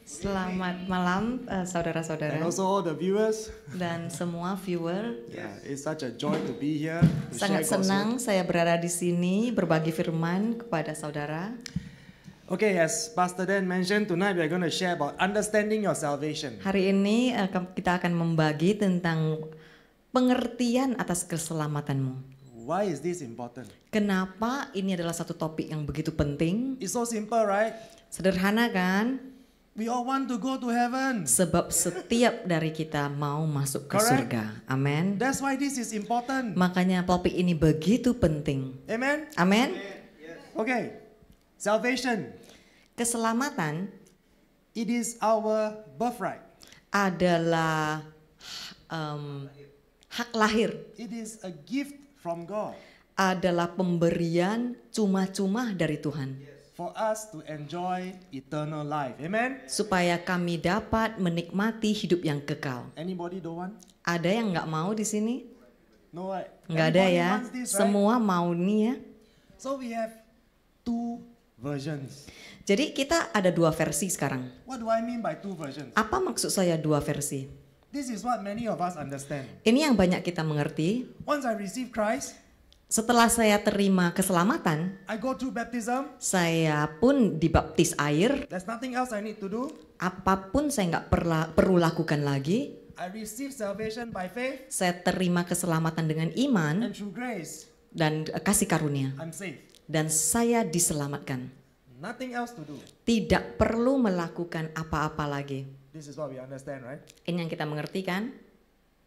Selamat malam and saudara-saudara also all the viewers. dan semua viewer. Yeah, it's such a joy to be here. To Sangat share God's senang word. saya berada di sini berbagi firman kepada saudara. Okay, as Pastor Dan mentioned, tonight we are going to share about understanding your salvation. Hari ini kita akan membagi tentang pengertian atas keselamatanmu. Why is this important? Kenapa ini adalah satu topik yang begitu penting? It's so simple, right? Sederhana kan? We all want to go to heaven. Sebab setiap dari kita mau masuk ke Correct. surga. Amin. That's why this is important. Makanya topik ini begitu penting. Amen? Amin. Okay, salvation. Keselamatan It is our birthright. adalah hak lahir, It is a gift from God adalah pemberian cuma-cuma dari Tuhan. for us to enjoy eternal life. Amen? Supaya kami dapat menikmati hidup yang kekal. Anybody don't want? Ada yang nggak mau di sini? No, right? Nggak ada Everybody ya. wants this, right? Semua mau nih ya. So we have two versions. Jadi kita ada dua versi sekarang. What do I mean by two versions? Apa maksud saya dua versi? This is what many of us understand. Ini yang banyak kita mengerti. Once I receive Christ, Setelah saya terima keselamatan, I go through baptism. saya pun dibaptis air. There's nothing else I need to do. Apapun saya nggak perlu lakukan lagi. I receive salvation by faith Saya terima keselamatan dengan iman and through grace, dan kasih karunia. I'm saved. Dan saya diselamatkan. Nothing else to do. Tidak perlu melakukan apa-apa lagi. This is what we understand, right? Ini yang kita mengerti kan?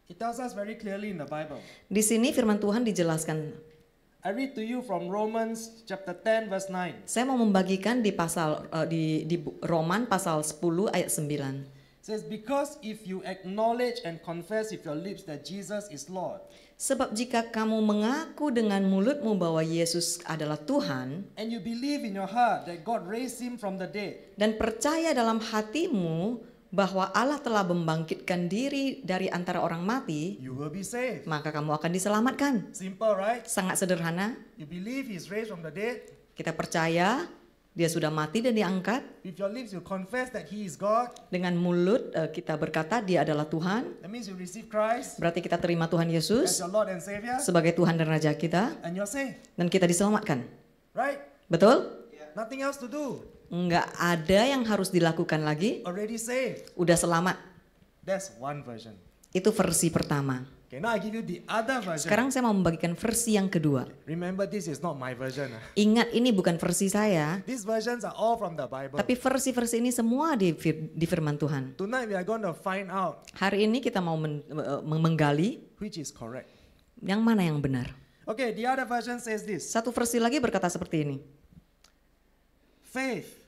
It tells us very clearly in the Bible. Di sini firman Tuhan dijelaskan. I read to you from Romans chapter 10 verse 9. Saya mau membagikan di pasal di Roman pasal 10 ayat 9. It says, because if you acknowledge and confess with your lips that Jesus is Lord, Sebab jika kamu mengaku dengan mulutmu bahwa Yesus adalah Tuhan and you believe in your heart that God raised him from the dead, dan percaya dalam hatimu bahwa Allah telah membangkitkan diri dari antara orang mati, you will be saved. maka kamu akan diselamatkan. Simple, right? Sangat sederhana. You believe he's raised from the dead. Kita percaya dia sudah mati dan diangkat. With your lips you confess that he is God. Dengan mulut kita berkata dia adalah Tuhan. That means you receive Christ Berarti kita terima Tuhan as Yesus your Lord and Savior, sebagai Tuhan dan Raja kita. and you're saved, Dan kita diselamatkan. right? Betul? Nothing else to do. Enggak ada yang harus dilakukan lagi. Already saved. Udah selamat. That's one version. Itu versi pertama. Okay, now I give you the other version. Sekarang saya mau membagikan versi yang kedua. Remember, this is not my version. Ingat ini bukan versi saya. These versions are all from the Bible. Tapi versi-versi ini semua di firman Tuhan. Tonight we are going to find out Hari ini kita mau menggali which is correct. yang mana yang benar. Okay, the other version says this. Satu versi lagi berkata seperti ini. Faith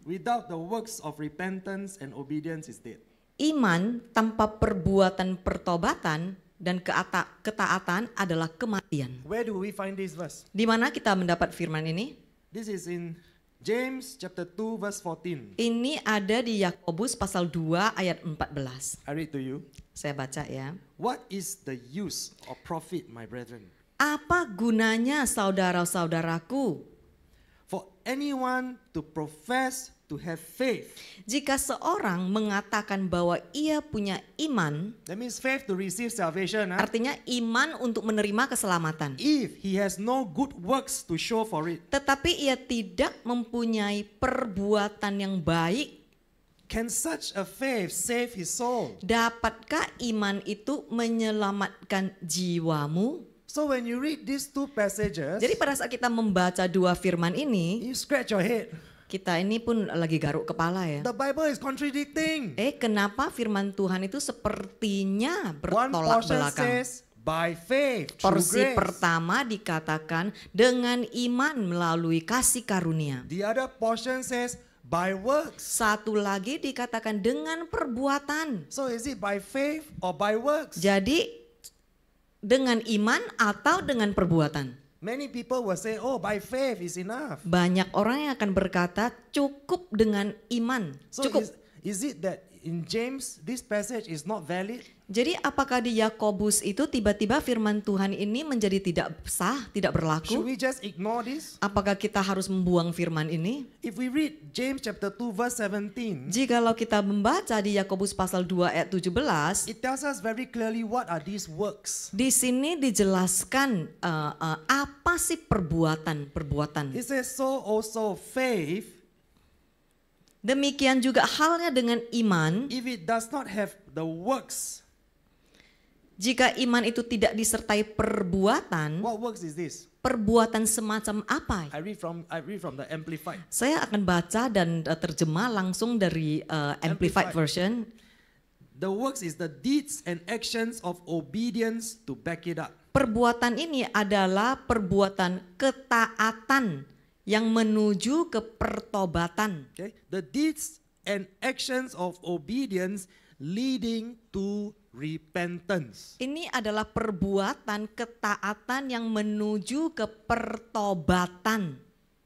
without the works of repentance and obedience is dead. Iman tanpa perbuatan pertobatan dan ketaatan adalah kematian. Where do we find this verse? Di mana kita mendapat firman ini? This is in James chapter 2 verse 14. Ini ada di Yakobus pasal 2 ayat 14. I read to you. Saya baca ya. What is the use or profit, my brethren? Apa gunanya saudara-saudaraku? For anyone to profess to have faith. Jika seorang mengatakan bahwa ia punya iman, That means faith to receive salvation. artinya iman untuk menerima keselamatan. If he has no good works to show for it, Tetapi ia tidak mempunyai perbuatan yang baik, can such a faith save his soul? dapatkah iman itu menyelamatkan jiwamu? So when you read these two passages, Jadi pada saat kita membaca dua firman ini, you scratch your head. kita ini pun lagi garuk kepala ya. The Bible is contradicting. Kenapa firman Tuhan itu sepertinya One bertolak portion belakang? says by faith through Porsi grace. pertama dikatakan dengan iman melalui kasih karunia. The other portion says by works. Satu lagi dikatakan dengan perbuatan. So is it by faith or by works? Jadi dengan iman atau dengan perbuatan. Many people will say, oh, by faith is enough. Banyak orang yang akan berkata cukup dengan iman. So Cukup. Is it that in James this passage is not valid? Jadi apakah di Yakobus itu tiba-tiba firman Tuhan ini menjadi tidak sah, tidak Should berlaku? we just ignore this? Apakah kita harus membuang firman ini? If we read James chapter 2 verse 17, Jikalau kita membaca di Yakobus pasal 2 ayat 17, it tells us very clearly what are these works. di sini dijelaskan apa sih perbuatan. It says, so also faith, Demikian juga halnya dengan iman. if it does not have the works, Jika iman itu tidak disertai perbuatan, what works is this? perbuatan semacam apa? I read from the Amplified. Saya akan baca dan terjemah langsung dari Amplified Amplified. Version. The works is the deeds and actions of obedience to back it up. Perbuatan ini adalah perbuatan ketaatan yang menuju ke pertobatan. Okay? The deeds and actions of obedience leading to repentance. Ini adalah perbuatan ketaatan yang menuju ke pertobatan.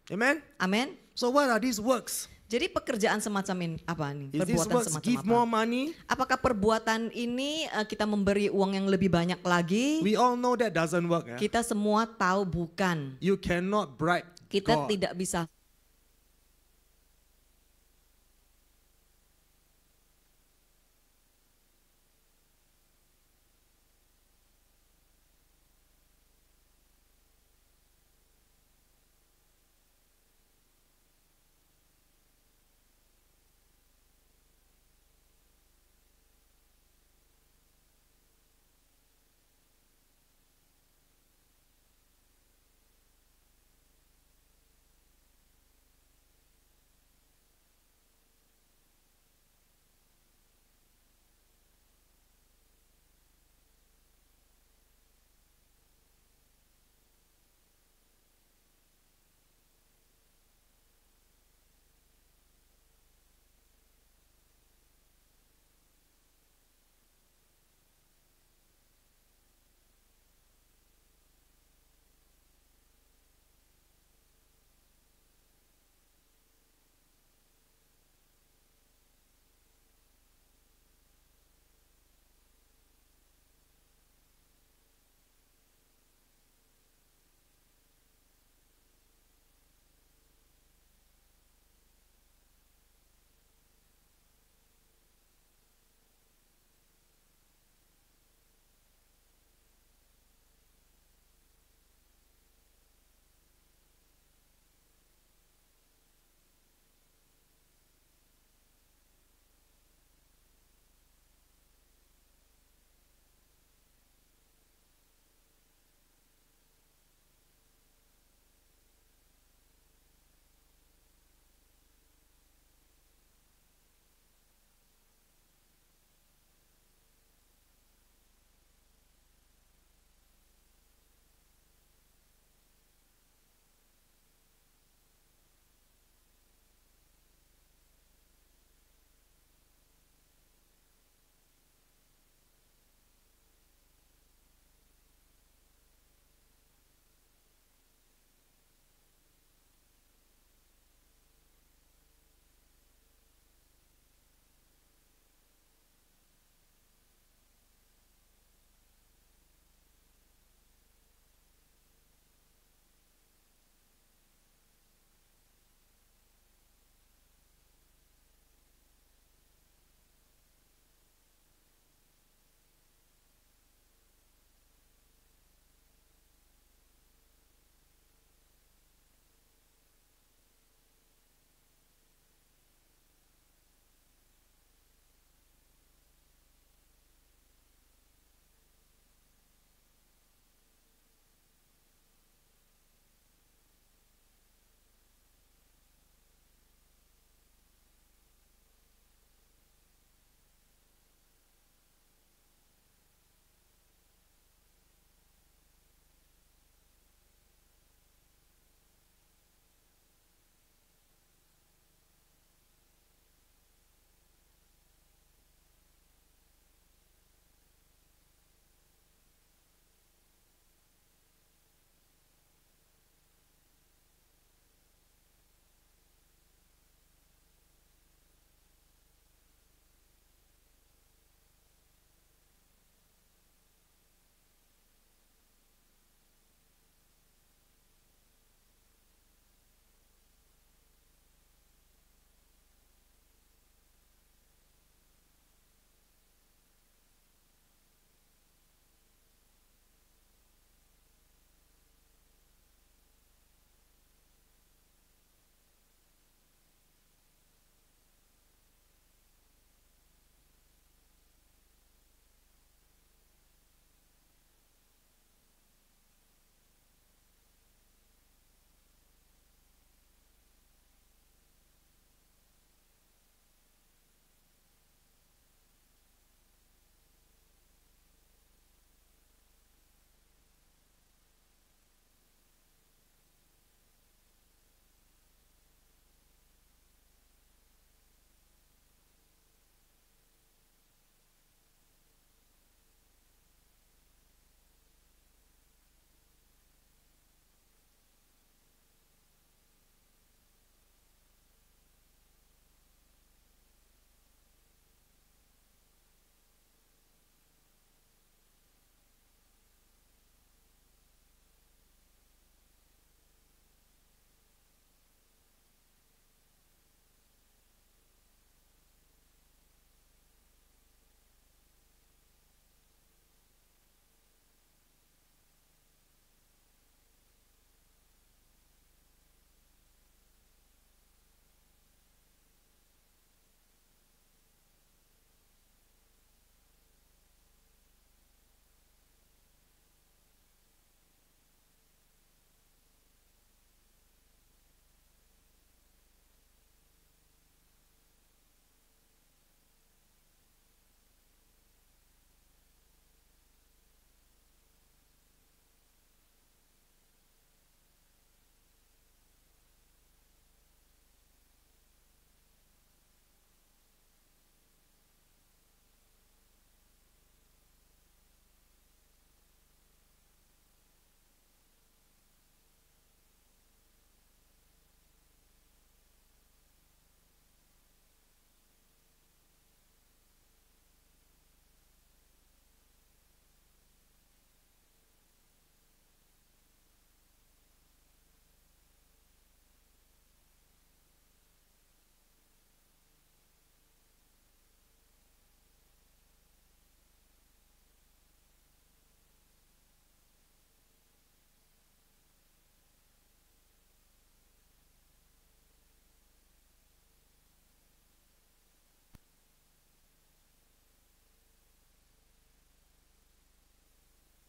Amen? Amin. So what are these works? Jadi pekerjaan semacam ini apa nih? Is these Perbuatan works semacam give apa? more money? Apakah perbuatan ini kita memberi uang yang lebih banyak lagi? We all know that doesn't work. Eh? Kita semua tahu bukan. You cannot bribe Kita God. tidak bisa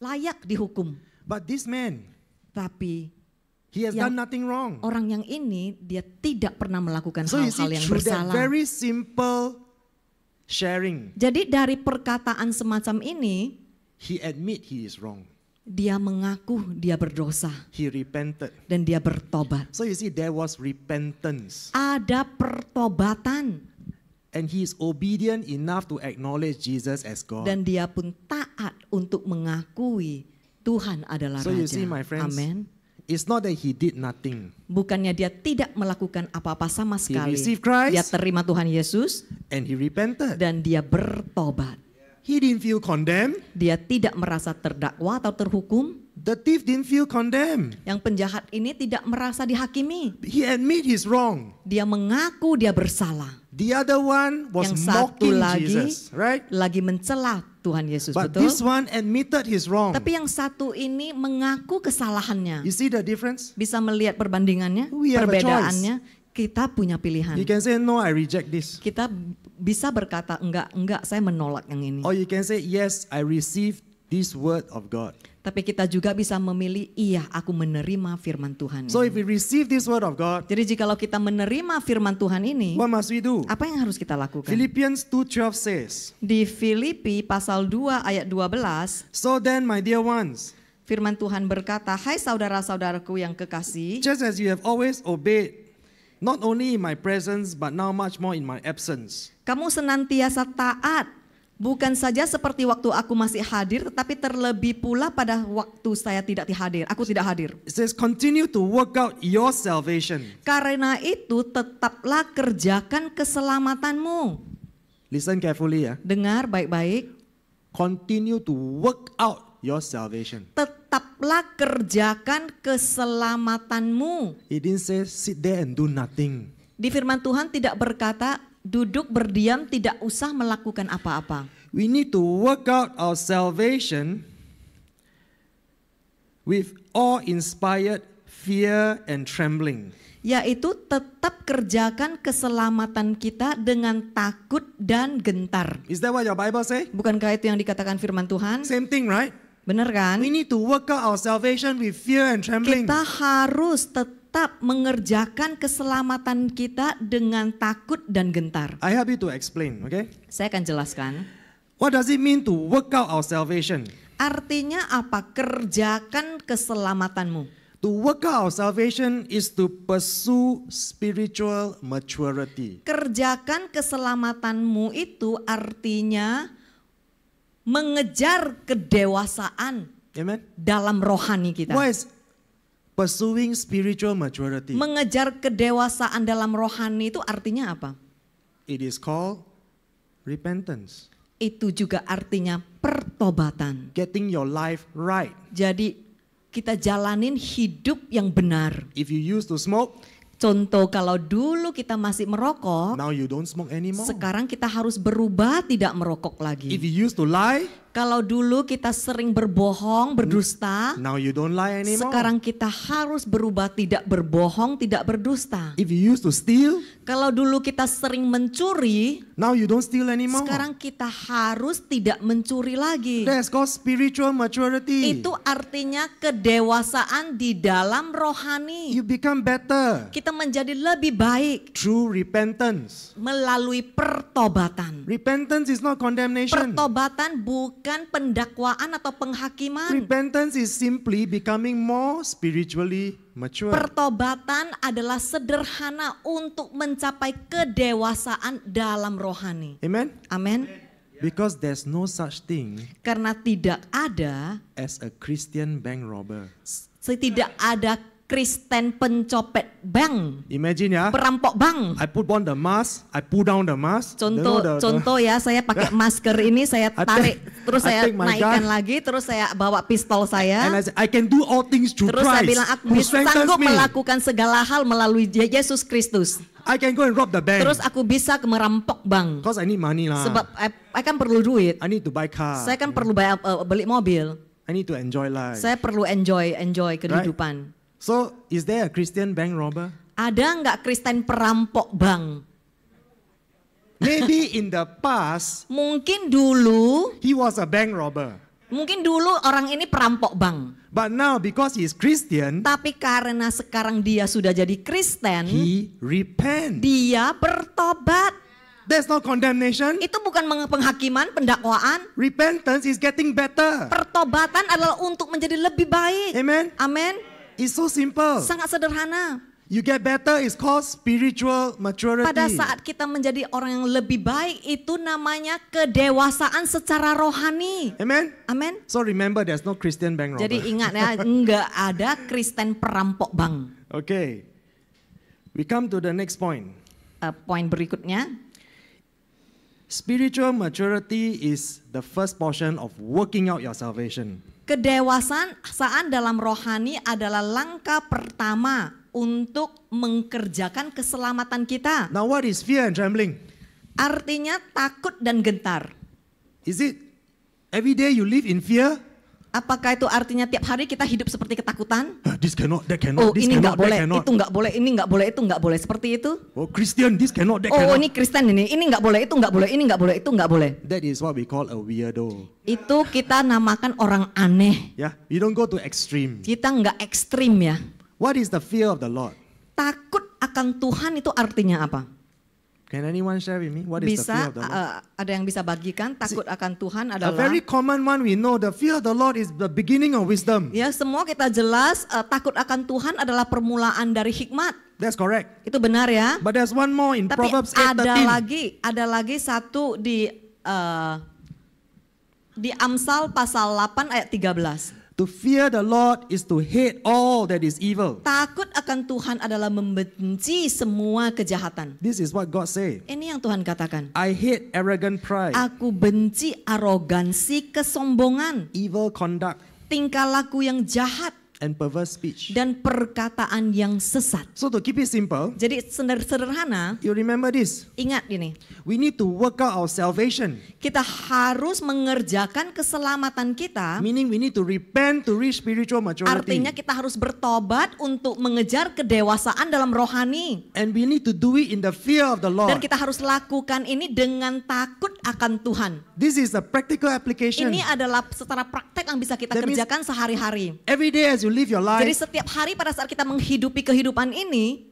layak dihukum. But this man, Tapi he has Yang- done nothing wrong. orang yang ini dia tidak pernah melakukan So you see, hal-hal yang through that bersalah. very simple sharing, Jadi dari perkataan semacam ini, he admit he is wrong. dia mengaku dia berdosa He repented. dan dia bertobat. So you see, there was repentance. Ada pertobatan And he is obedient enough to acknowledge Jesus as God. dan dia pun taat untuk mengakui Tuhan adalah So you Raja. see, my friends, Amin. it's not that he did nothing. Bukannya dia tidak melakukan apa-apa sama sekali. received Christ. Dia terima Tuhan Yesus And he repented. dan dia bertobat. He didn't feel condemned. Dia tidak merasa terdakwa atau terhukum. The thief didn't feel condemned. Yang penjahat ini tidak merasa dihakimi. He admit he's wrong. Dia mengaku dia bersalah. The other one was Yang satu mocking lagi Jesus, right? lagi mencela Tuhan Yesus, But betul? this one admitted he's wrong. Tapi yang satu ini mengaku kesalahannya. You see the difference? Bisa melihat perbandingannya, We have a perbedaannya. Kita punya pilihan. You can say, no, I reject this. Kita bisa berkata enggak, saya menolak yang ini. Or you can say, yes, I received this word of God. Tapi kita juga bisa memilih, iya aku menerima firman Tuhan So ini. if we receive this word of God, Jadi jikalau kita menerima firman Tuhan ini, what must we do? apa yang harus kita lakukan? Philippians 2:12 says, Di Filipi pasal 2 ayat 12, so then, my dear ones, firman Tuhan berkata, hai saudara-saudaraku yang kekasih, just as you have always obeyed, not only in my presence, but now much more in my absence. kamu senantiasa taat, bukan saja seperti waktu aku masih hadir, tetapi terlebih pula pada waktu saya tidak hadir. Aku tidak hadir. It says, continue to work out your salvation. Karena itu tetaplah kerjakan keselamatanmu. Listen carefully, ya. Dengar baik-baik. Continue to work out your salvation. Tetaplah kerjakan keselamatanmu. He didn't say sit there and do nothing. Di firman Tuhan tidak berkata duduk berdiam tidak usah melakukan apa-apa. We need to work out our salvation with awe-inspired fear and trembling. Yaitu tetap kerjakan keselamatan kita dengan takut dan gentar. Is that what your Bible say? Bukankah itu yang dikatakan firman Tuhan? Same thing, right? Benar kan? We need to work out our salvation with fear and trembling. Kita harus tetap mengerjakan keselamatan kita dengan takut dan gentar. I help you to explain, okay? Saya akan jelaskan. What does it mean to work out our salvation? Artinya apa? Kerjakan keselamatanmu. To work out our salvation is to pursue spiritual maturity. Kerjakan keselamatanmu itu artinya mengejar kedewasaan Amen? dalam rohani kita. What is pursuing spiritual maturity? Mengejar kedewasaan dalam rohani itu artinya apa? It is called repentance. Itu juga artinya pertobatan. Getting your life right. Jadi kita jalanin hidup yang benar. If you used to smoke, Contoh kalau dulu kita masih merokok, now you don't smoke anymore. sekarang kita harus berubah tidak merokok lagi. If you used to lie, Kalau dulu kita sering berbohong, berdusta, now you don't lie anymore. sekarang kita harus berubah tidak berbohong, tidak berdusta. If you used to steal, Kalau dulu kita sering mencuri, now you don't steal anymore. sekarang kita harus tidak mencuri lagi. That's called spiritual maturity. Itu artinya kedewasaan di dalam rohani. You become better Kita menjadi lebih baik through repentance. melalui pertobatan. Repentance is not condemnation. Pertobatan bukan pendakwaan atau penghakiman. Repentance is simply becoming more spiritually mature. Pertobatan adalah sederhana untuk mencapai kedewasaan dalam rohani. Amen? Amin. Because there's no such thing Karena tidak ada, as a Christian bank robber. tidak ada Kristen pencopet bank, Imagine ya, perampok bank. I put on the mask, I pull down the mask. Contoh ya, saya pakai masker ini, saya I tarik, take- terus I saya take my naikkan gun. lagi, terus saya bawa pistol And saya. I say, I can do all things through Terus saya Christ bilang aku who bisa strengthens sanggup me. melakukan segala hal melalui Yesus Kristus. I can go and rob the bank Terus aku bisa merampok bank. because I need money lah. Sebab I kan perlu duit. I need to buy car. Saya kan perlu bayar, beli mobil. I need to enjoy life. Saya perlu enjoy kehidupan. So, is there a Christian bank robber? Ada nggak Kristen perampok bank? Maybe in the past, Mungkin dulu, he was a bank robber. Mungkin dulu orang ini perampok bank. But now because he is Christian, Tapi karena sekarang dia sudah jadi Kristen, he repent. dia bertobat. There's no condemnation. Itu bukan penghakiman, pendakwaan. Repentance is getting better. Pertobatan adalah untuk menjadi lebih baik. Amen. Amin. It's so simple. Sangat sederhana. You get better is called spiritual maturity. Pada saat kita menjadi orang yang lebih baik, itu namanya kedewasaan secara rohani. Amen. Amin. So remember, there's no Christian bank robber. Jadi ingat ya, enggak ada Kristen perampok bank. Okay. We come to the next point. Poin berikutnya, Spiritual maturity is the first portion of working out your salvation. kedewasaan dalam rohani adalah langkah pertama untuk mengerjakan keselamatan kita. Now what is fear and trembling? Artinya takut dan gentar. Is it every day you live in fear? Apakah itu artinya tiap hari kita hidup seperti ketakutan? This cannot, that cannot, Oh, this ini cannot, nggak boleh, that cannot. itu nggak boleh, ini nggak boleh, itu nggak boleh. Seperti itu? Oh, Christian, this cannot, that Oh, cannot. ini Kristen ini nggak boleh, itu nggak boleh, ini nggak boleh, itu nggak boleh. That is what we call a weirdo. Itu kita namakan orang aneh. Yeah, you don't go to extreme. Kita nggak ekstrim ya. What is the fear of the Lord? Takut akan Tuhan itu artinya apa? Can anyone share with me? What is the Bisa, fear of the Lord? ada yang bisa bagikan takut akan Tuhan A adalah very common one we know, the fear of the Lord is the beginning of wisdom. ya semua kita jelas takut akan Tuhan adalah permulaan dari hikmat. That's correct. Itu benar ya. But there's one more in Tapi Proverbs ada lagi satu di Amsal pasal 8 ayat 13. To fear the Lord is to hate all that is evil. Takut akan Tuhan adalah membenci semua kejahatan. This is what God say. Ini yang Tuhan katakan. I hate arrogant pride, Aku benci arogansi, kesombongan, evil conduct, tingkah laku yang jahat, and perverse speech. dan perkataan yang sesat. So to keep it simple, Jadi sederhana, you remember this. ingat ini. We need to work out our salvation. Kita harus mengerjakan keselamatan kita. Meaning we need to repent to reach spiritual maturity. Artinya kita harus bertobat untuk mengejar kedewasaan dalam rohani. And we need to do it in the fear of the Dan Lord. kita harus lakukan ini dengan takut akan Tuhan. This is a practical application. Ini adalah secara praktek yang bisa kita That means- kerjakan sehari-hari. Every day as you live your Jadi life, setiap hari pada saat kita menghidupi kehidupan ini,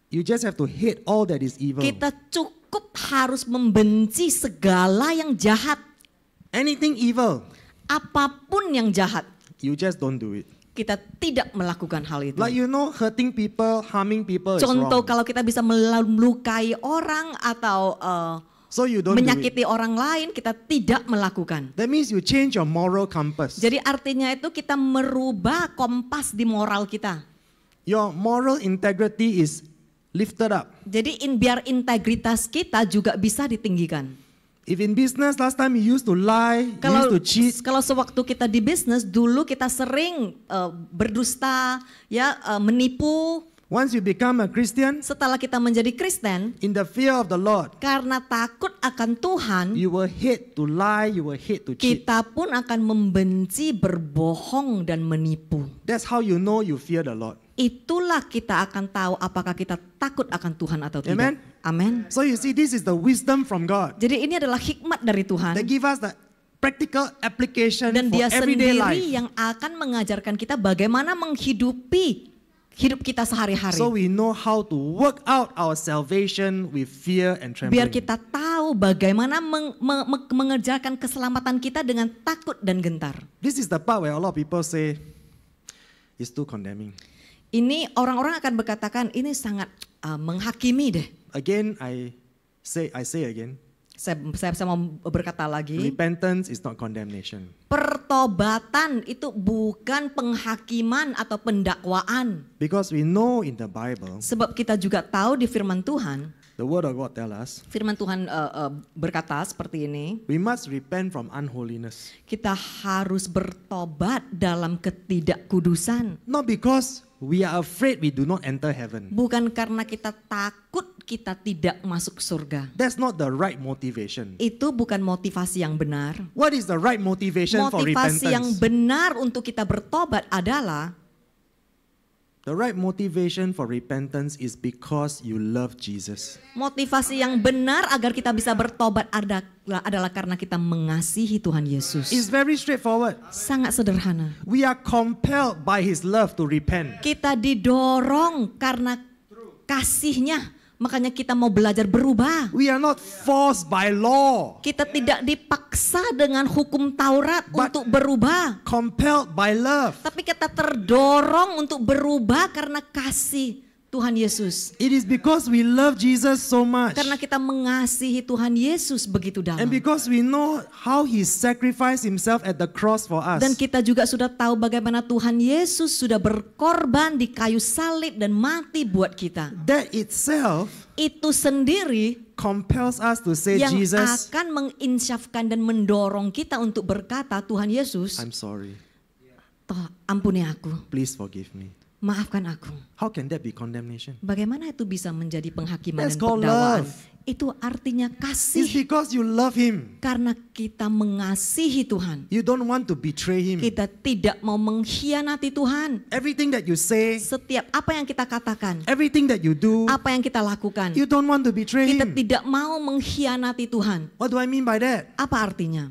you just have to hate all that is evil. kita cukup harus membenci segala yang jahat. Anything evil, Apapun yang jahat, you just don't do it. kita tidak melakukan hal itu. Like you know, hurting people, harming people is Contoh wrong. kalau kita bisa melukai orang atau So you don't do it. menyakiti orang lain, kita tidak melakukan. That means you change your moral compass. Jadi artinya itu kita merubah kompas di moral kita. Your moral integrity is lifted up. Jadi biar integritas kita juga bisa ditinggikan. If in business last time you used to lie, you used to cheat, Kalau sewaktu kita di bisnis dulu kita sering berdusta, ya menipu. once you become a Christian, Setelah kita menjadi Kristen, in the fear of the Lord, karena takut akan Tuhan, you will hate to lie, you will hate to cheat. kita pun akan membenci berbohong dan menipu. That's how you know you fear the Lord. Itulah kita akan tahu apakah kita takut akan Tuhan atau tidak. Amen. Amin. So you see, this is the wisdom from God Jadi ini adalah hikmat dari Tuhan. that give us the practical application Dan for dia everyday sendiri life. yang akan mengajarkan kita bagaimana menghidupi hidup kita sehari-hari. So we know how to work out our salvation with fear and Biar trembling. kita tahu bagaimana mengerjakan keselamatan kita dengan takut dan gentar. This is the part where a lot of people say, it's too condemning. Ini orang-orang akan berkatakan ini sangat menghakimi deh. Again, I say again, Saya mau berkata lagi. repentance is not condemnation. Pertobatan itu bukan penghakiman atau pendakwaan. Because we know in the Bible, Sebab kita juga tahu di firman Tuhan, the word of God tell us, firman Tuhan berkata seperti ini, we must repent from unholiness. kita harus bertobat dalam ketidakkudusan. Not because we are afraid we do not enter heaven. Bukan karena kita takut kita tidak masuk surga. That's not the right motivation. Itu bukan motivasi yang benar. What is the right motivation for Motivasi yang repentance? benar untuk kita bertobat adalah The right motivation for repentance is because you love Jesus. Motivasi yang benar agar kita bisa bertobat adalah karena kita mengasihi Tuhan Yesus. It's very straightforward. Sangat sederhana. We are compelled by His love to repent. Kita didorong karena kasih-Nya, makanya kita mau belajar berubah. We are not forced by law, Kita tidak dipaksa dengan hukum Taurat But- untuk berubah. compelled by love. Tapi kita terdorong untuk berubah karena kasih Tuhan Yesus. It is because we love Jesus so much. Karena kita mengasihi Tuhan Yesus begitu dalam. And because we know how He sacrificed Himself at the cross for us. Dan kita juga sudah tahu bagaimana Tuhan Yesus sudah berkorban di kayu salib dan mati buat kita. That itself Itu sendiri compels us to say, yang Jesus, akan menginsyafkan dan mendorong kita untuk berkata, Tuhan Yesus, I'm sorry. toh ampuni aku, Please forgive me. maafkan aku. How can that be condemnation? Bagaimana itu bisa menjadi penghakiman That's dan called pendakwaan? love. Itu artinya It's kasih. because you love Him. Karena kita mengasihi Tuhan. You don't want to betray Him. Kita tidak mau mengkhianati Tuhan. Everything that you say, Setiap apa yang kita katakan, everything that you do, apa yang kita lakukan, you don't want to betray kita Him. tidak mau mengkhianati Tuhan. What do I mean by that? Apa artinya?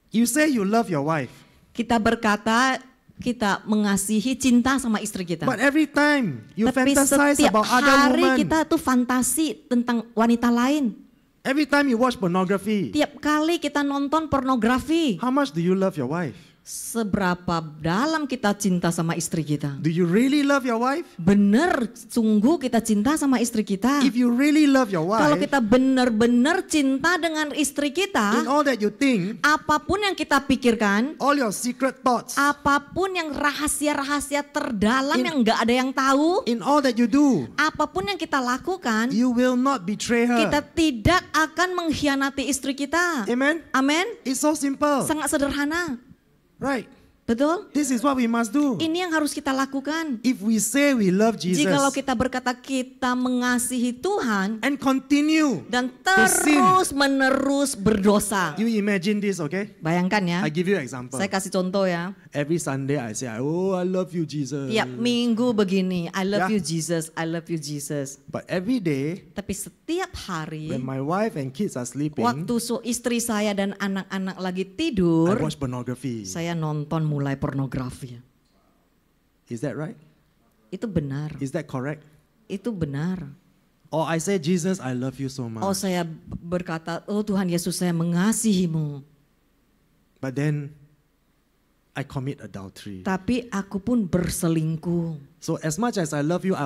You say you love your wife, Kita berkata kita mengasihi, cinta sama istri kita. but every time you Tapi fantasize setiap about other hari women, kita tuh fantasi tentang wanita lain. every time you watch pornography, Tiap kali kita nonton pornografi, how much do you love your wife? seberapa dalam kita cinta sama istri kita? Do you really love your wife? Bener, sungguh kita cinta sama istri kita. If you really love your Kalau wife, kita benar-benar cinta dengan istri in kita, all that you think, apapun yang kita pikirkan, all your secret thoughts, apapun yang rahasia-rahasia terdalam In- yang nggak ada yang tahu, in all that you do, apapun yang kita lakukan, you will not betray kita her. tidak akan mengkhianati istri kita. Amen? Amin. It's so simple. Sangat sederhana. Right. Betul? This is what we must do. Ini yang harus kita lakukan. If we say we love Jesus Jikalau kita berkata kita mengasihi Tuhan and continue, dan sin. terus-menerus berdosa. you imagine this, okay? Bayangkan ya. I give you an example. Saya kasih contoh ya. Every Sunday I say, oh, I love you, Jesus. Tiap minggu begini, I love Ya. you Jesus, I love you Jesus. But every day, Tapi setiap hari, when my wife and kids are sleeping, waktu istri saya dan anak-anak lagi I tidur, watch pornography. saya nonton mulai pornografi. Is that right? Itu benar. Is that correct? Itu benar. Or I say, Jesus, I love you so much. Oh, saya berkata, oh Tuhan Yesus, saya mengasihimu. But then I commit adultery. Tapi aku pun berselingkuh. So as much as I love you, I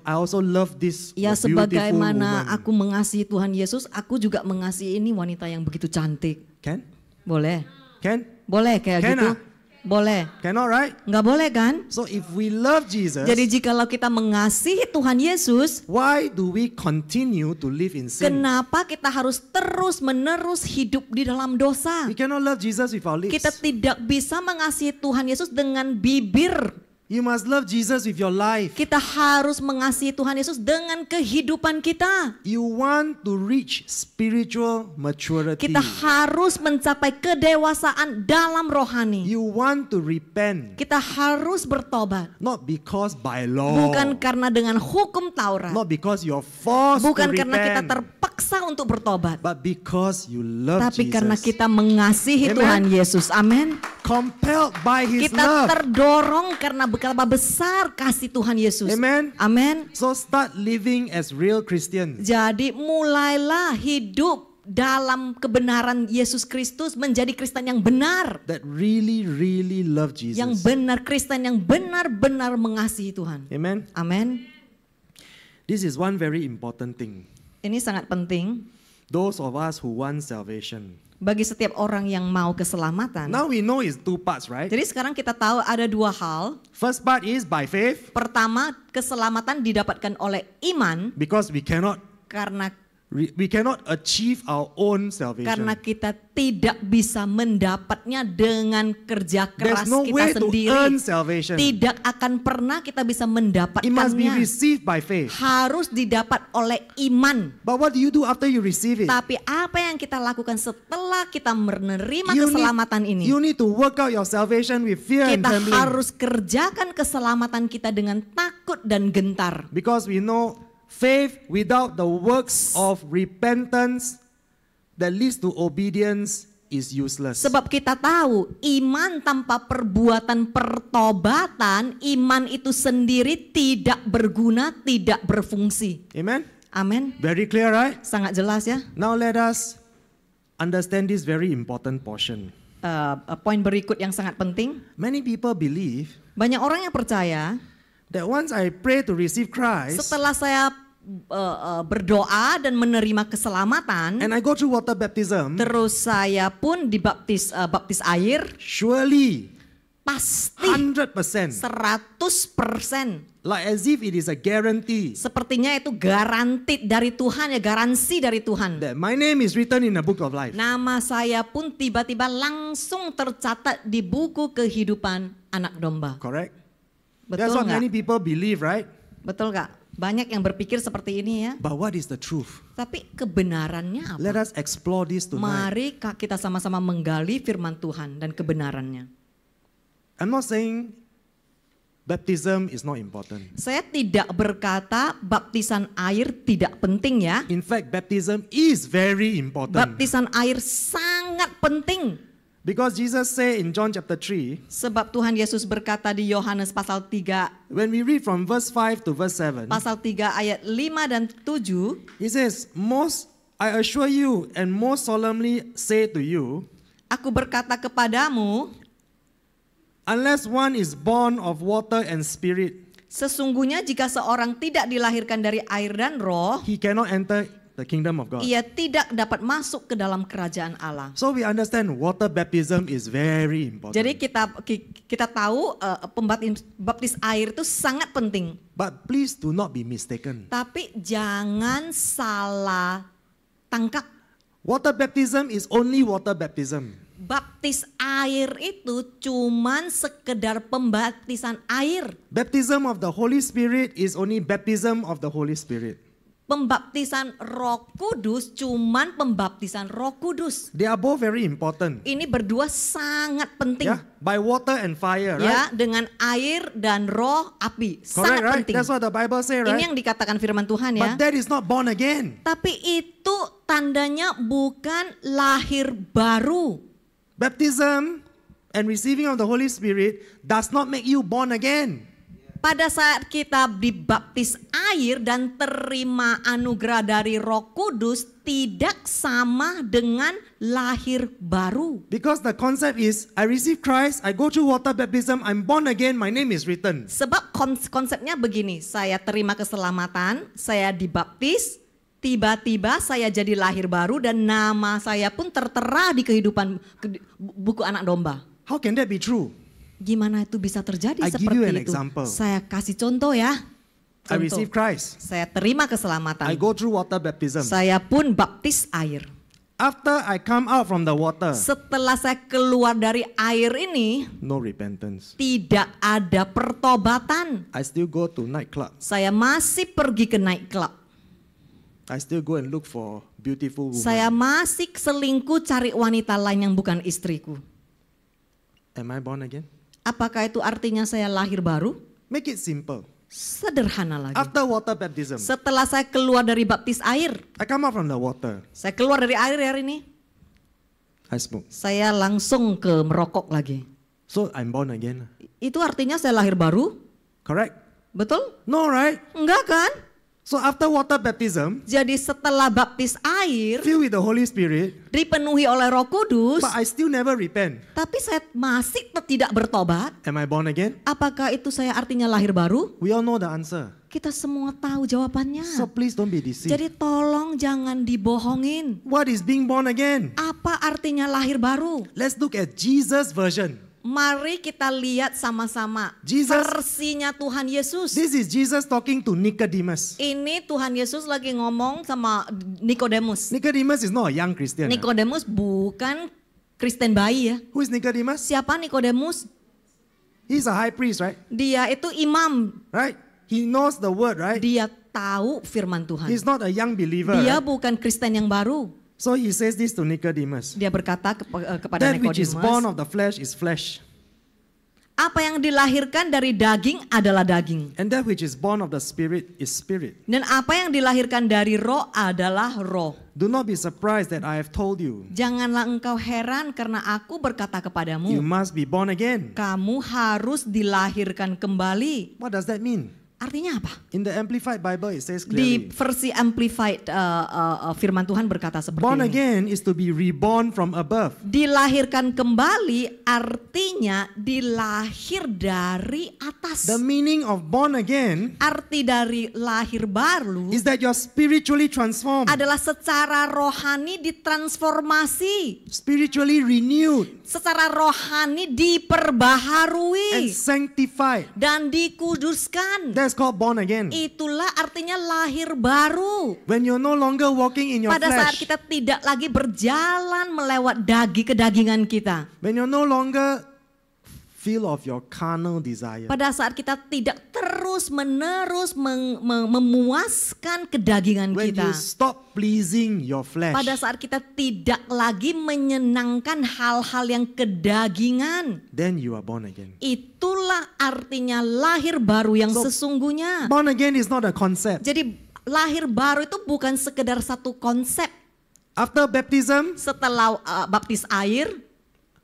also love this Ya beautiful sebagaimana woman. aku mengasihi Tuhan Yesus, aku juga mengasihi ini wanita yang begitu cantik. Can? Boleh? Can? Boleh kayak Can gitu? ah? Boleh. Cannot, right? Nggak boleh kan? So if we love Jesus, Jadi jikalau kita mengasihi Tuhan Yesus, why do we continue to live in sin? kenapa kita harus terus-menerus hidup di dalam dosa? We cannot love Jesus with our lips. Kita tidak bisa mengasihi Tuhan Yesus dengan bibir. You must love Jesus with your life. Kita harus mengasihi Tuhan Yesus dengan kehidupan kita. You want to reach spiritual maturity. Kita harus mencapai kedewasaan dalam rohani. You want to repent. Kita harus bertobat. Not because by law. Bukan karena dengan hukum Taurat. Not because you're forced Bukan to karena kita repent. terpaksa untuk bertobat. But because you love Tapi Jesus. karena kita mengasihi Amen. Tuhan Yesus. Amin. Compelled by His Kita love. terdorong karena betapa besar kasih Tuhan Yesus. Amen. Amin. So start living as real Christians. Jadi mulailah hidup dalam kebenaran Yesus Kristus, menjadi Kristen yang benar. That really, really love Jesus. Yang benar, Kristen yang benar-benar mengasihi Tuhan. Amen. Amin. This is one very important thing. Ini sangat penting Those of us who want salvation. bagi setiap orang yang mau keselamatan. Now we know it's two parts, right? Jadi sekarang kita tahu ada dua hal. First part is by faith, Pertama, keselamatan didapatkan oleh iman because we cannot karena We cannot achieve our own salvation. Karena kita tidak bisa mendapatnya dengan kerja keras There's no kita way to sendiri. earn salvation. Tidak akan pernah kita bisa It must be mendapatkannya. received by faith. Harus didapat oleh iman. But what do you do after you receive it? Tapi apa yang kita lakukan setelah kita menerima You keselamatan ini? You need to work out your salvation with fear and Kita trembling. harus kerjakan keselamatan kita dengan takut dan gentar. Because we know faith without the works of repentance that leads to obedience is useless. Sebab kita tahu iman tanpa perbuatan pertobatan, iman itu sendiri tidak berguna, tidak berfungsi. Amen? Amin. Very clear, right? Sangat jelas ya. Now let us understand this very important portion. Poin berikut yang sangat penting. Many people believe Banyak orang yang percaya that once I pray to receive Christ setelah saya berdoa dan menerima keselamatan, and I go through water baptism, terus saya pun dibaptis baptis air, surely pasti 100%, 100%. like as if it is a guarantee Sepertinya itu garansi dari Tuhan ya, garansi dari Tuhan. that my name is written in the book of life. Nama saya pun tiba-tiba langsung tercatat di buku kehidupan anak domba. Correct? That's Betul what many nggak? people believe, right? Betul nggak? Banyak yang berpikir seperti ini ya. But what is the truth? Tapi kebenarannya apa? Let us explore this tonight. Mari kita sama-sama menggali firman Tuhan dan kebenarannya. I'm not saying baptism is not important. Saya tidak berkata baptisan air tidak penting ya. In fact, baptism is very important. Baptisan air sangat penting. Because Jesus said in John chapter 3, Sebab Tuhan Yesus berkata di Yohanes pasal 3, when we read from verse 5 to verse 7, pasal 3 ayat 5 dan 7, he says, I assure you and most solemnly say to you, Aku berkata kepadamu, unless one is born of water and spirit, sesungguhnya jika seorang tidak dilahirkan dari air dan roh, he cannot enter the kingdom of God. ia tidak dapat masuk ke dalam kerajaan Allah. So we understand water baptism is very important. Jadi kita tahu baptis air itu sangat penting. But please do not be mistaken. Tapi jangan salah tangkap. Water baptism is only water baptism. Baptis air itu cuman sekedar pembaptisan air. Baptism of the Holy Spirit is only baptism of the Holy Spirit. Pembaptisan Roh Kudus cuman pembaptisan Roh Kudus. They are both very important. Ini berdua sangat penting. Yeah, by water and fire, Ya, right? dengan air dan roh api. Correct, Sangat right? penting. That's what the Bible say, Ini right? yang dikatakan firman Tuhan ya. But that is not born again. Tapi itu tandanya bukan lahir baru. Baptism and receiving of the Holy Spirit does not make you born again. Pada saat kita dibaptis air dan terima anugerah dari Roh Kudus tidak sama dengan lahir baru. Because the concept is, I receive Christ, I go through water baptism, I'm born again, my name is written. Sebab konsepnya begini, saya terima keselamatan, saya dibaptis, tiba-tiba saya jadi lahir baru dan nama saya pun tertera di kehidupan buku anak domba. How can that be true? Gimana itu bisa terjadi I give seperti you an itu? example. Saya kasih contoh ya. I receive Christ, Saya terima keselamatan. I go through water baptism. Saya pun baptis air. After I come out from the water, Setelah saya keluar dari air ini, no repentance. tidak ada pertobatan. I still go to nightclub. Saya masih pergi ke nightclub. I still go and look for beautiful women. Saya masih selingkuh cari wanita lain yang bukan istriku. Am I born again? Apakah itu artinya saya lahir baru? Make it simple. Sederhana lagi. After water baptism, Setelah saya keluar dari baptis air, I come out from the water. saya keluar dari air hari ini, I smoke. saya langsung ke merokok lagi. So I'm born again. Itu artinya saya lahir baru? Correct? Betul? No, right? Enggak kan? So after water baptism, Jadi setelah baptis air, filled with the Holy Spirit, dipenuhi oleh Roh Kudus, but I still never repent. tapi saya masih tidak bertobat. Am I born again? Apakah itu saya artinya lahir baru? We all know the answer. Kita semua tahu jawabannya. So please don't be deceived. Jadi tolong jangan dibohongin. What is being born again? Apa artinya lahir baru? Let's look at Jesus' version. Mari kita lihat sama-sama Jesus- versinya Tuhan Yesus. This is Jesus talking to Nicodemus. Ini Tuhan Yesus lagi ngomong sama Nikodemus. Nicodemus is not a young Christian. Nikodemus bukan Kristen bayi ya. Who is Nicodemus? Siapa Nikodemus? He's a high priest, right? Dia itu imam. Right? He knows the word, right? Dia tahu firman Tuhan. He's not a young believer. Dia Right? bukan Kristen yang baru. So he says this to Nicodemus. Dia berkata kepada That which is born Nikodemus, of the flesh is flesh, apa yang dilahirkan dari daging adalah daging. and that which is born of the spirit is spirit. Dan apa yang dilahirkan dari roh adalah roh. Do not be surprised that I have told you. Janganlah engkau heran karena aku berkata You kepadamu, must be born again. kamu harus dilahirkan kembali. What does that mean? Artinya apa? In the Amplified Bible it says Di clearly. versi Amplified firman Tuhan berkata seperti Born ini. again is to be reborn from above. Dilahirkan kembali artinya dilahir dari atas. The meaning of born again Arti dari lahir baru is that you're spiritually transformed, adalah secara rohani ditransformasi, spiritually renewed, secara rohani and diperbaharui sanctified. dan dikuduskan. That's called born again. Itulah artinya lahir baru. When you're no longer walking in your Pada saat flesh, kita tidak lagi berjalan melewat kedagingan kita. when you're no longer feel of your carnal desire, Pada saat kita tidak terus-menerus memuaskan kedagingan when kita. you stop pleasing your flesh, Pada saat kita tidak lagi menyenangkan hal-hal yang kedagingan. then you are born again. Itulah artinya lahir baru yang So, sesungguhnya. Born again is not a concept. Jadi lahir baru itu bukan sekedar satu konsep. After baptism, Setelah baptis air,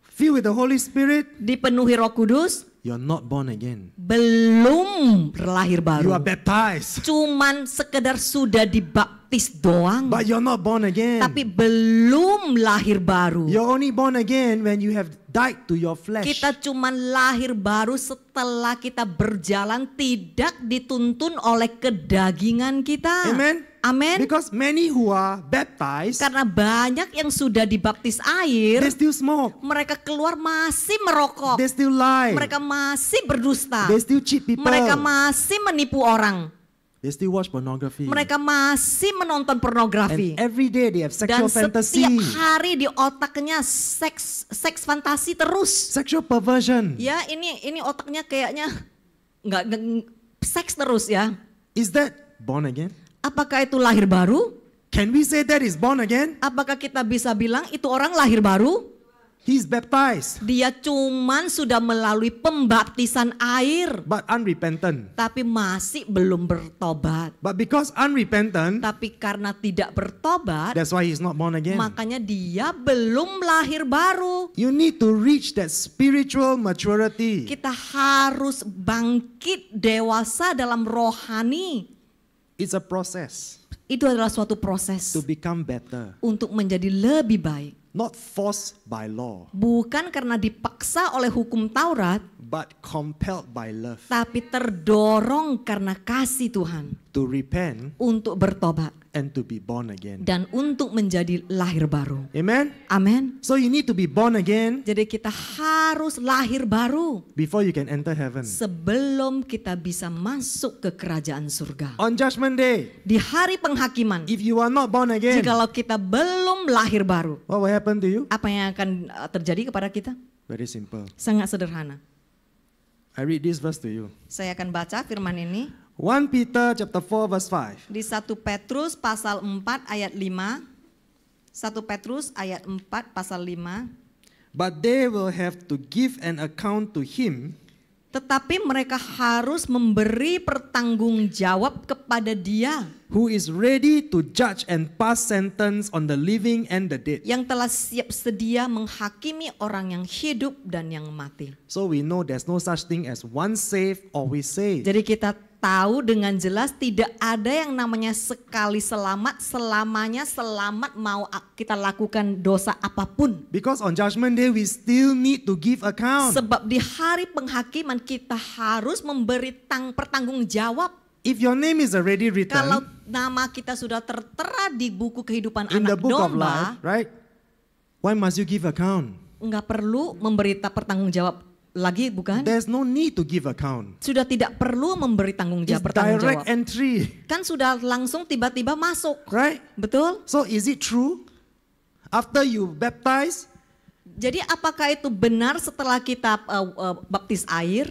filled with the Holy Spirit, dipenuhi Roh Kudus, you're not born again. belum lahir You are baru. baptized, Cuman sekedar sudah dibaptis doang. but you're not born again. Tapi belum lahir baru. You're only born again when you have died to your flesh. Kita cuman lahir baru setelah kita berjalan tidak dituntun oleh kedagingan kita. Amen. Amin. Because many who are baptized, Karena banyak yang sudah dibaptis air, they still smoke, mereka keluar masih merokok. they still lie, Mereka masih berdusta. they still cheat people, Mereka masih menipu orang. they still watch pornography. Mereka masih menonton pornografi. And every day they have Dan sexual fantasy, setiap hari di otaknya seks fantasi terus. sexual perversion. Ya, ini otaknya kayaknya nggak seks terus ya. Is that born again? Apakah itu lahir baru? Can we say that is born again? Apakah kita bisa bilang itu orang lahir baru? He's baptized, Dia cuman sudah melalui pembaptisan air, but unrepentant. tapi masih belum bertobat. But because unrepentant, Tapi karena tidak bertobat, that's why he's not born again. makanya dia belum lahir baru. You need to reach that spiritual maturity. Kita harus bangkit dewasa dalam rohani. It's a process Itu adalah suatu proses to become better, untuk menjadi lebih baik. not forced by law, Bukan karena dipaksa oleh hukum Taurat, but compelled by love tapi terdorong karena kasih Tuhan to repent untuk bertobat and to be born again. dan untuk menjadi lahir baru. Amen? Amin. So you need to be born again Jadi kita harus lahir baru before you can enter heaven. sebelum kita bisa masuk ke kerajaan surga. On Judgment Day, Di hari penghakiman, if you are not born again, jikalau kita belum lahir baru, what will happen to you? apa yang akan terjadi kepada kita? Very simple. Sangat sederhana. I read this verse to you. Saya akan baca firman ini 1 Peter chapter 4 verse 5. di 1 Petrus pasal 4 ayat 5. 1 Petrus ayat 4 pasal 5. But they will have to give an account to him Tetapi mereka harus memberi pertanggungjawab kepada Dia who is ready to judge and pass sentence on the living and the dead. yang telah siap sedia menghakimi orang yang hidup dan yang mati. So we know there's no such thing as once saved, always saved. Jadi kita tahu dengan jelas tidak ada yang namanya sekali selamat, selamanya selamat mau kita lakukan dosa apapun. Because on Judgment Day we still need to give account. Sebab di hari penghakiman kita harus memberi pertanggungjawab. If your name is already Kalau written nama kita sudah tertera di buku kehidupan in the anak book of life, domba, right? Why must you give account? nggak perlu memberi pertanggungjawab lagi, bukan? There's no need to give account. Sudah tidak perlu memberi tanggung It's jawab, bertanggung direct jawab. entry, Kan sudah langsung tiba-tiba masuk. right? Betul? So is it true? After you baptize, Jadi apakah itu benar setelah kita baptis air,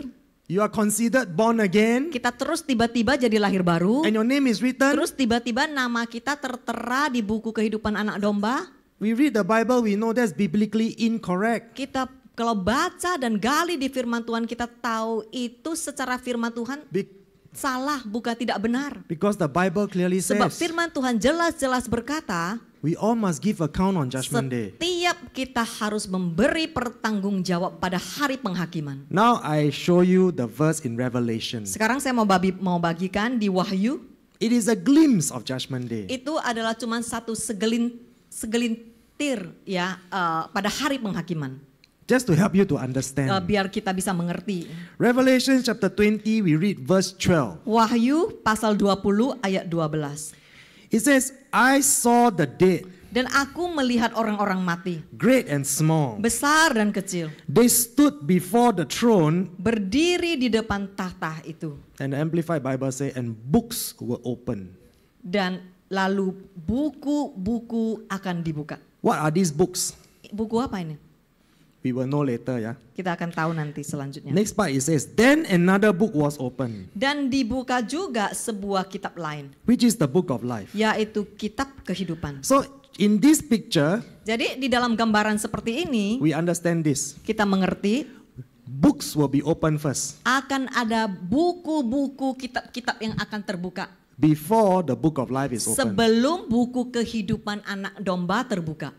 you are considered born again, kita terus tiba-tiba jadi lahir baru, and your name is written? terus tiba-tiba nama kita tertera di buku kehidupan anak domba? We read the Bible, we know that's biblically incorrect. Kita kalau baca dan gali di firman Tuhan, kita tahu itu secara firman Tuhan salah, bukan tidak benar. Because the Bible clearly Sebab says, firman Tuhan jelas-jelas berkata, we all must give account on Judgment Day. setiap kita harus memberi pertanggungjawab pada hari penghakiman. Now I show you the verse in Revelation. Sekarang saya mau bagikan di Wahyu. It is a glimpse of Judgment Day. Itu adalah cuma satu segelintir ya pada hari penghakiman. Just to help you to understand. Biar kita bisa mengerti. Revelation chapter 20, we read verse 12. Wahyu pasal 20 ayat 12. It says, I saw the dead, Dan aku melihat orang-orang mati, great and small. besar dan kecil, They stood before the throne, berdiri di depan tahta itu. and the Amplified Bible say, and books were open. Dan lalu buku-buku akan dibuka. What are these books? Buku apa ini? We will know later, yeah. Kita akan tahu nanti selanjutnya. Next part it says, then another book was opened, Dan dibuka juga sebuah kitab lain, which is the book of life. yaitu kitab kehidupan. So in this picture, Jadi di dalam gambaran seperti ini, we understand this. kita mengerti Books will be opened first, akan ada buku-buku kitab-kitab yang akan terbuka before the book of life is opened. sebelum buku kehidupan anak domba terbuka.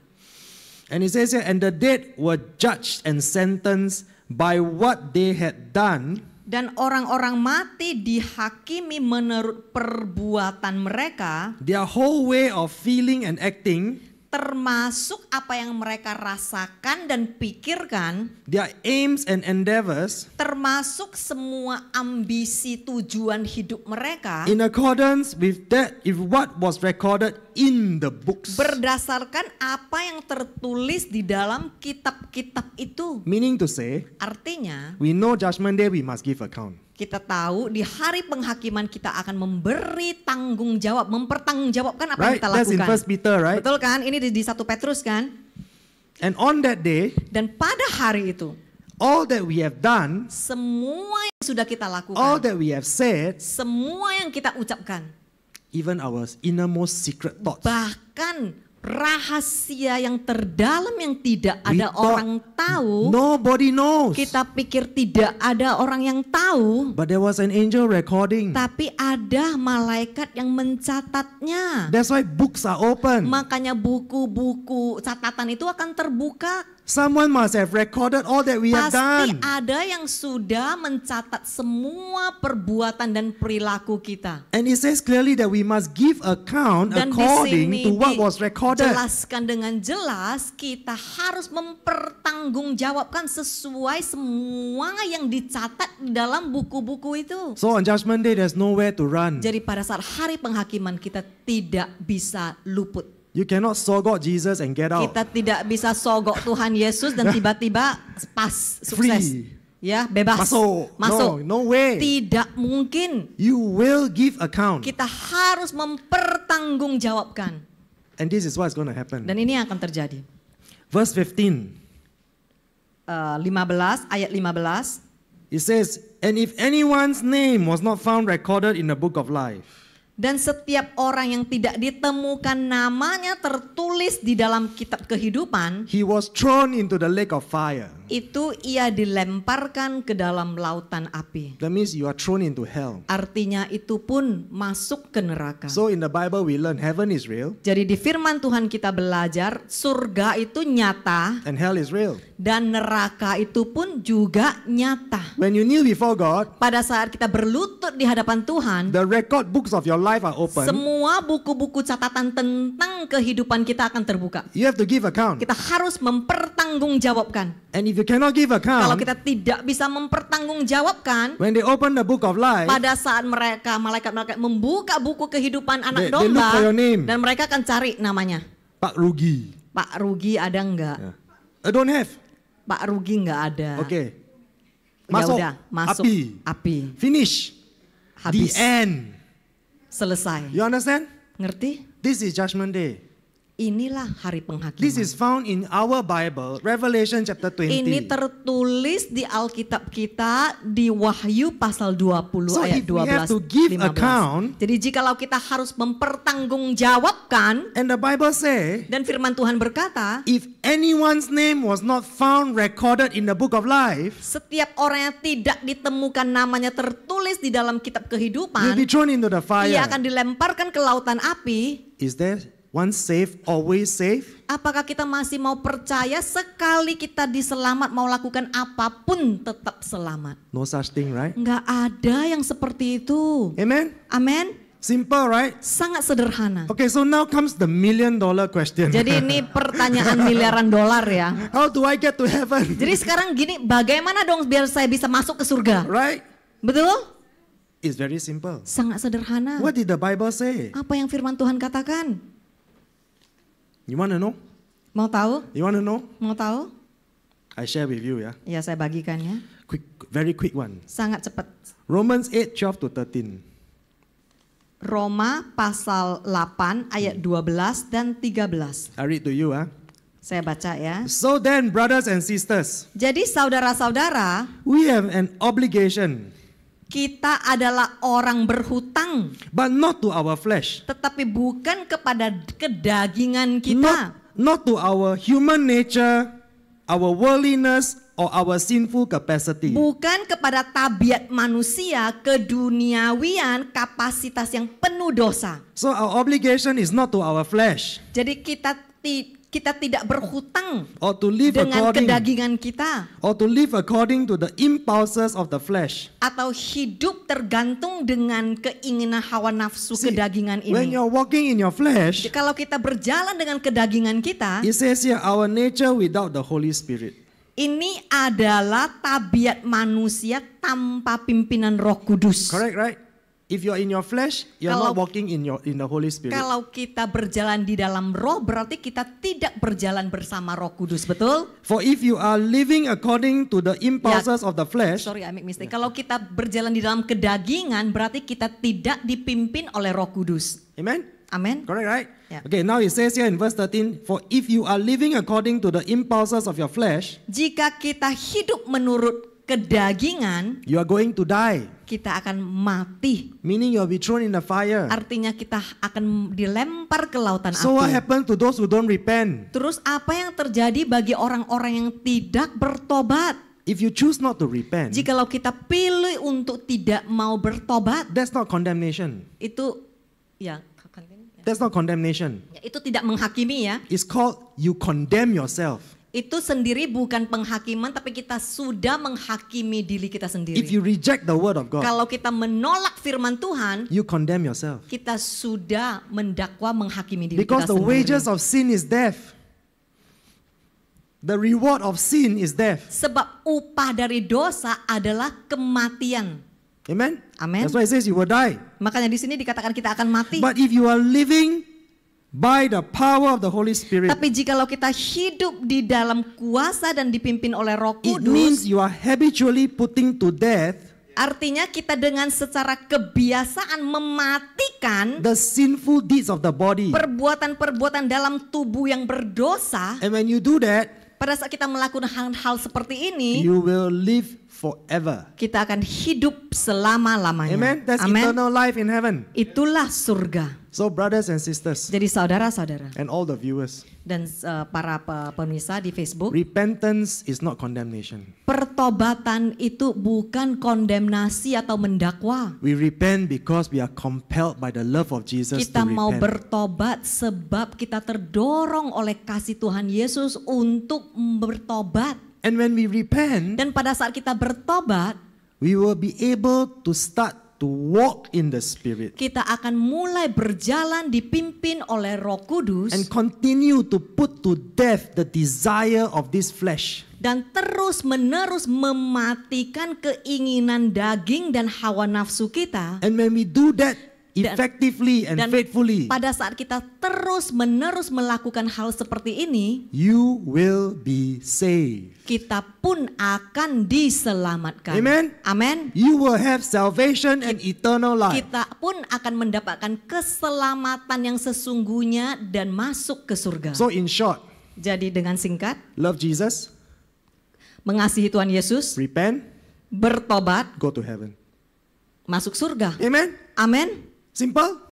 And it says here, and the dead were judged and sentenced by what they had done, Dan orang-orang mati dihakimi menurut perbuatan mereka, their whole way of feeling and acting, termasuk apa yang mereka rasakan dan pikirkan, their aims and endeavors, termasuk semua ambisi tujuan hidup mereka, in accordance with that, if what was recorded in the books. berdasarkan apa yang tertulis di dalam kitab-kitab itu. Meaning to say, Artinya, we know Judgment Day we must give account. kita tahu di hari penghakiman kita akan memberi tanggung jawab, mempertanggungjawabkan apa yang Right? kita That's in lakukan. 1 Peter, right? Betul kan? Ini di 1 Petrus kan? And on that day, Dan pada hari itu, all that we have done, semua yang sudah kita all lakukan, that we have said, semua yang kita ucapkan, even our innermost secret thoughts, bahkan rahasia yang terdalam yang tidak we ada thought orang tahu, nobody knows. kita pikir tidak ada orang yang tahu, But there was an angel recording. tapi ada malaikat yang mencatatnya. That's why books are open. Makanya buku-buku catatan itu akan terbuka. Someone must have recorded all that we have Pasti done. ada yang sudah mencatat semua perbuatan dan perilaku kita. And it says clearly that we must give account Dan di according sini to what was recorded. dijelaskan dengan jelas, kita harus mempertanggungjawabkan sesuai semua yang dicatat di dalam buku-buku itu. So on Judgment Day, there's nowhere to run. Jadi pada saat hari penghakiman kita tidak bisa luput. You cannot sogok Jesus and get out. Kita tidak bisa sogok Tuhan Yesus dan tiba-tiba pas sukses. Free. Ya, bebas. Masuk. No way. Tidak mungkin. You will give account. Kita harus mempertanggungjawabkan. And this is what's going to happen. Dan ini yang akan terjadi. Verse 15. 15 ayat 15. It says, and if anyone's name was not found recorded in the book of life, Dan setiap orang yang tidak ditemukan namanya tertulis di dalam kitab kehidupan, he was thrown into the lake of fire. itu ia dilemparkan ke dalam lautan api. That means you are thrown into hell. Artinya itu pun masuk ke neraka. So in the Bible we learn heaven is real Jadi di firman Tuhan kita belajar surga itu nyata and hell is real. dan neraka itu pun juga nyata. When you kneel before God, Pada saat kita berlutut di hadapan Tuhan, the record books of your life are open. semua buku-buku catatan tentang kehidupan kita akan terbuka. You have to give account. Kita harus mempertanggungjawabkan. And if you cannot give Kalau account, kita tidak bisa mempertanggungjawabkan, when they open the book of life, pada saat malaikat-malaikat membuka buku kehidupan anak They look domba, for your name. dan mereka akan cari namanya. Pak Rugi. Pak Rugi ada enggak? I don't have. Pak Rugi enggak ada. Okay. Masuk udah, masuk api. Finish. Habis. The end. Selesai. You understand? Ngerti? This is Judgment Day. Inilah hari penghakiman. This is found in our Bible, Revelation chapter 20. Ini tertulis di Alkitab kita di Wahyu pasal 20 So ayat if we 12 have to give 15. account, Jadi jikalau kita harus mempertanggungjawabkan and the Bible say, dan firman Tuhan berkata, if anyone's name was not found recorded in the book of life, setiap orang yang tidak ditemukan namanya tertulis di dalam kitab will kehidupan, be thrown into the fire. ia akan dilemparkan ke lautan api. Is there one safe, always safe? Apakah kita masih mau percaya sekali kita diselamat, mau lakukan apapun tetap selamat? No such thing, right? Nggak ada yang seperti itu. Amen? Amin. Simple, right? Sangat sederhana. Okay, so now comes the $1 million question. Jadi ini pertanyaan miliaran dolar ya. How do I get to heaven? Jadi sekarang gini, bagaimana dong biar saya bisa masuk ke surga? Right? Betul? It's very simple. Sangat sederhana. What did the Bible say? Apa yang firman Tuhan katakan? You want to know? Mau tahu? You want to know? Mau tahu? I share with you, yeah. Ya saya bagikan ya. Very quick one. Sangat cepat. Romans 8:12 to 13. Roma pasal 8 ayat 12 dan 13. I read to you, ah. Saya baca ya. So then, brothers and sisters, Jadi saudara-saudara, we have an obligation, kita adalah orang berhutang, but not to our flesh, tetapi bukan kepada kedagingan kita. not to our human nature, our worldliness, or our sinful capacity. Bukan kepada tabiat manusia, keduniawian, kapasitas yang penuh dosa. So our obligation is not to our flesh, Jadi kita tidak berhutang or to live dengan according, kedagingan kita, or to live according to the impulses of the flesh. atau hidup tergantung dengan keinginan hawa nafsu See, kedagingan when ini. you're walking in your flesh, Kalau kita berjalan dengan kedagingan kita, it says here, our nature without the Holy Spirit. ini adalah tabiat manusia tanpa pimpinan Roh Kudus. Correct, right? If you're in your flesh, you're Kalau- not walking in the Holy Spirit. Kalau kita berjalan di dalam Roh, berarti kita tidak berjalan bersama Roh Kudus, betul? For if you are living according to the impulses of the flesh, Sorry, I make mistake. Kalau kita berjalan di dalam kedagingan, berarti kita tidak dipimpin oleh Roh Kudus. amen? Amin. Correct, right? Yeah. Okay, now it says here in verse 13, for if you are living according to the impulses of your flesh, Jika kita hidup menurut kedagingan, you are going to die. kita akan mati. Meaning you'll be thrown in the fire. Artinya kita akan dilempar ke lautan So what api. happens to those who don't repent? Terus apa yang terjadi bagi orang-orang yang tidak bertobat? If you choose not to repent, Jikalau kita pilih untuk tidak mau bertobat, that's not condemnation. itu ya, That's not condemnation. itu tidak menghakimi ya. It's called you condemn yourself. Itu sendiri bukan penghakiman, tapi kita sudah menghakimi diri kita sendiri. If you reject the word of God, Kalau kita menolak firman Tuhan, you condemn yourself. kita sudah mendakwa menghakimi diri Because kita the sendiri. wages of sin is death. The reward of sin is death. Sebab upah dari dosa adalah kematian. Amen? Amen. That's why it says you will die. Makanya di sini dikatakan kita akan mati. But if you are living by the power of the Holy Spirit, Tapi jikalau kita hidup di dalam kuasa dan dipimpin oleh Roh it means Kudus, you are habitually putting to death artinya kita dengan secara kebiasaan mematikan the sinful deeds of the body. perbuatan-perbuatan dalam tubuh yang berdosa. And when you do that, Pada saat kita melakukan hal-hal seperti ini, you will live forever. kita akan hidup selama-lamanya. Amen? That's Amen. eternal life in heaven. Itulah surga. So brothers and sisters Jadi saudara-saudara and all the viewers, dan para pemirsa di Facebook, repentance is not condemnation. pertobatan itu bukan kondemnasi atau mendakwa. We repent because we are compelled by the love of Jesus Kita to mau repent. bertobat sebab kita terdorong oleh kasih Tuhan Yesus untuk bertobat. And when we repent, Dan pada saat kita bertobat, we will be able to start to walk in the Spirit kita akan mulai berjalan dipimpin oleh Roh Kudus and continue to put to death the desire of this flesh. dan terus-menerus mematikan keinginan daging dan hawa nafsu kita. And when we do that effectively and Dan faithfully, pada saat kita terus-menerus melakukan hal seperti ini, you will be saved. kita pun akan diselamatkan. Amen. Amin. You will have salvation and eternal life. Kita pun akan mendapatkan keselamatan yang sesungguhnya dan masuk ke surga. So in short, Jadi dengan singkat, love Jesus, mengasihi Tuhan Yesus, repent, bertobat, go to heaven. masuk surga. Amen. Amin. Simple.